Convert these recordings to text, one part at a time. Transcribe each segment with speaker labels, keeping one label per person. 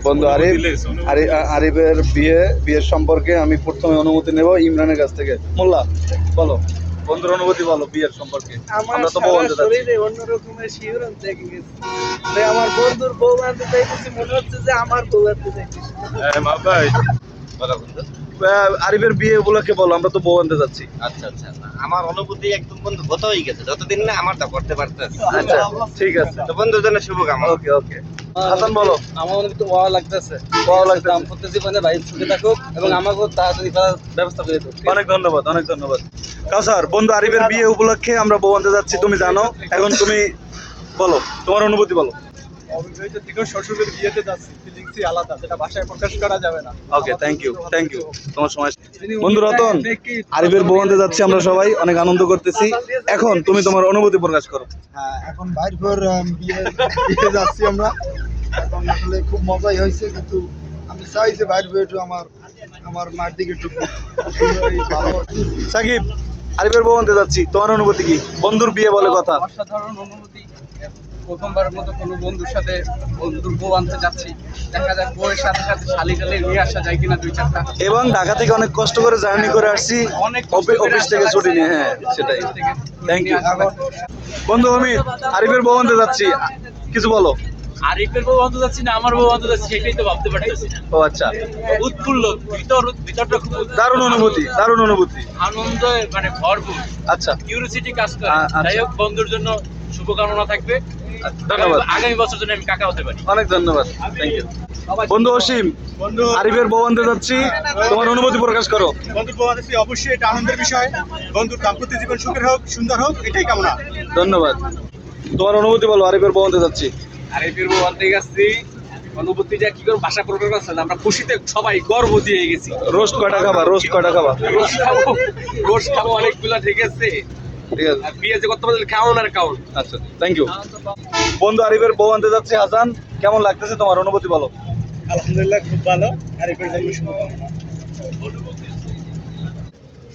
Speaker 1: বন্ধু আরিফ আরিফের বিয়ের সম্পর্কে আমি প্রথমে অনুমতি নেব ইমরানের কাছ থেকে। মোল্লা বলো, বন্ধুর অনুভূতি বলো বিয়ের সম্পর্কে। আমরা তো বউ আনতে যাচ্ছি।
Speaker 2: অন্যরকমের শিহরণ থেকে গেছে। আমার বন্ধুর বউ আনতে চাইতেছি, মনে হচ্ছে যে আমার বউ আনতে চাইতেছি।
Speaker 1: আরিফের বিয়ে উপলক্ষে বলো, আমরা তো বউ আনতে যাচ্ছি।
Speaker 3: আচ্ছা আচ্ছা, আমার অনুভূতি একদম বন্ধু গত হয়ে গেছে, যতদিন না আমারটা করতে পারতেছি।
Speaker 1: আচ্ছা ঠিক আছে,
Speaker 3: তো বন্ধুর জন্য শুভকামনা।
Speaker 1: ওকে ওকে। হাসান বলো।
Speaker 2: আমার মনে একটু ভালো লাগতেছে,
Speaker 1: ভালো লাগতেছে।
Speaker 2: দাম্পত্য জীবনে ভাই সুখে থাকুক এবং আমাকেও তাড়াতাড়ি করার ব্যবস্থা করে দিন।
Speaker 1: অনেক ধন্যবাদ, অনেক ধন্যবাদ। কাউসার, বন্ধু আরিফের বিয়ে উপলক্ষে আমরা বউ আনতে যাচ্ছি, তুমি জানো। এখন তুমি বলো তোমার অনুভূতি বলো।
Speaker 2: অবিবাহিত থেকেও শ্বশুরের বিয়েতে যাচ্ছি, ফিলিংসই আলাদা, যেটা ভাষায় প্রকাশ করা যাবে না।
Speaker 1: ওকে, থ্যাংক ইউ তোমার সময়। বন্ধু রতন, আরিফের বউ আনতে যাচ্ছি আমরা সবাই, অনেক আনন্দ করতেছি। এখন তুমি তোমার অনুভূতি প্রকাশ করো।
Speaker 4: হ্যাঁ, এখন ভাইয়ের পর বিয়ে যাচ্ছি আমরা। এখন আসলে খুব মজাই হয়েছে, কিন্তু আমি চাই যে ভাইয়ের বউ একটু আমার মার দিকে একটু ভালো।
Speaker 1: সাকিব, আরিফের বউ আনতে যাচ্ছি, তোমার অনুভূতি কি? বন্ধুর বিয়ে বলে কথা।
Speaker 2: অসাধারণ অনুভূতি। প্রথমবারের মতো কোনো বন্ধুর সাথে বন্ধুর বউ আনতে যাচ্ছি, দেখা যাক বউয়ের সাথে সাথে শালি টালি নিয়ে আসা যায় কিনা দুই চারটা।
Speaker 1: এবং ঢাকা থেকে অনেক কষ্ট করে জার্নি করে আসছি, অফিস থেকে ছুটি নিয়ে। হ্যাঁ সেটাই, থ্যাংক ইউ। বন্ধু অমিত, আরিফের বউ আনতে যাচ্ছি, কিছু বলো।
Speaker 5: আরিফের বউ আনতে যাচ্ছি না আমার বউ আনতে যাচ্ছি, সেটাই তো ভাবতে পারতেছি না।
Speaker 1: ও আচ্ছা,
Speaker 5: উৎফুল্ল, ভিতরটা খুব
Speaker 1: দারুণ অনুভূতি, দারুণ অনুভূতি।
Speaker 5: আনন্দ, মানে ভরপুর,
Speaker 1: আচ্ছা
Speaker 5: কিউরিওসিটি কাজ করে।
Speaker 1: আচ্ছা।
Speaker 5: যাই হোক, বন্ধুর জন্য শুভকামনা থাকবে।
Speaker 1: ধন্যবাদ,
Speaker 5: আগামী বছর জন্য আমি কাকা হতে পারি।
Speaker 1: অনেক ধন্যবাদ, থ্যাংক ইউ। বন্ধু অসীম, আরিফের বউ আনতে যাচ্ছি, তোমার অনুভূতি প্রকাশ করো।
Speaker 4: বন্ধুর বউ আনতে অবশ্যই এটা আনন্দের বিষয়। বন্ধুর দাম্পত্য জীবন সুখের হোক, সুন্দর হোক, এটাই কামনা।
Speaker 1: ধন্যবাদ। তোমার অনুভূতি বলো, আরিফের বউ আনতে যাচ্ছি।
Speaker 5: আরিফের বউ আনতে গেছি, অনুভূতিটা কি করে ভাষা প্রকাশ করছে না, আমরা খুশিতে সবাই গর্ব দিয়ে গেছি।
Speaker 1: রোস্ট কয়টা খাবা, রোস্ট কয়টা খাবা?
Speaker 5: রোজ খাবো অনেকগুলা, ঠিক আছে।
Speaker 1: ঠিক আছে,
Speaker 5: আর বিয়ে যে করতে পারলে কাউন আর কাউন।
Speaker 1: আচ্ছা থ্যাংক ইউ। বন্ধু আরিফের বউ আনতে যাচ্ছি, হাসান কেমন লাগতেছে, তোমার অনুভূতি বলো।
Speaker 4: আলহামদুলিল্লাহ, খুব ভালো। আরিফের জন্য শুভকামনা।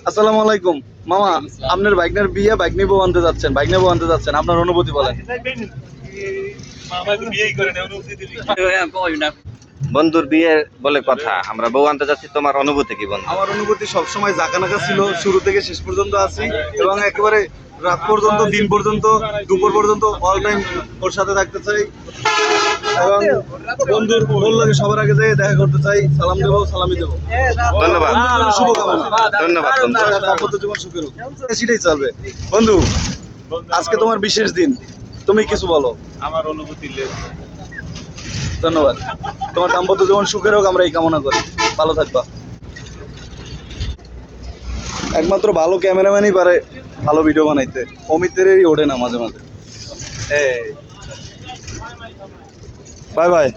Speaker 1: আসসালামু আলাইকুম মামা, আপনার বাইকনের বিয়ে, বাইকনি বউ আনতে যাচ্ছেন, বাইকনি বউ আনতে যাচ্ছেন, আপনার অনুভূতি বলেন।
Speaker 3: বন্ধুর বিয়ে বলে কথা, আমরা বউ আনতে যাচ্ছি, তোমার অনুভূতি কি বন্ধু?
Speaker 1: আমার অনুভূতি সবসময় জাকানাকা ছিল, শুরু থেকে শেষ পর্যন্ত আছি, এবং একেবারে রাত পর্যন্ত, দিন পর্যন্ত, দুপুর পর্যন্ত অল টাইম ওর সাথে থাকতে চাই, এবং বন্ধুর বললে সবার আগে যেয়ে দেখা করতে চাই, সালাম দেবো, সালামি দেবো।
Speaker 3: ধন্যবাদ,
Speaker 1: শুভকামনা,
Speaker 3: ধন্যবাদ বন্ধু।
Speaker 1: দাম্পত্য জীবন সুখের হোক, সেটাই চলবে। বন্ধু আজকে তোমার বিশেষ দিন, তুমি কিছু বলো।
Speaker 6: আমার অনুভূতি
Speaker 1: ধন্যবাদ। তোমার দাম্পত্য জীবন সুখের হোক, আমরা এই কামনা করি। ভালো থাকবা। একমাত্র ভালো ক্যামেরাম্যানই পারে ভালো ভিডিও বানাইতে, অমিতেরই ওঠে না মাঝে মাঝে। Bye bye.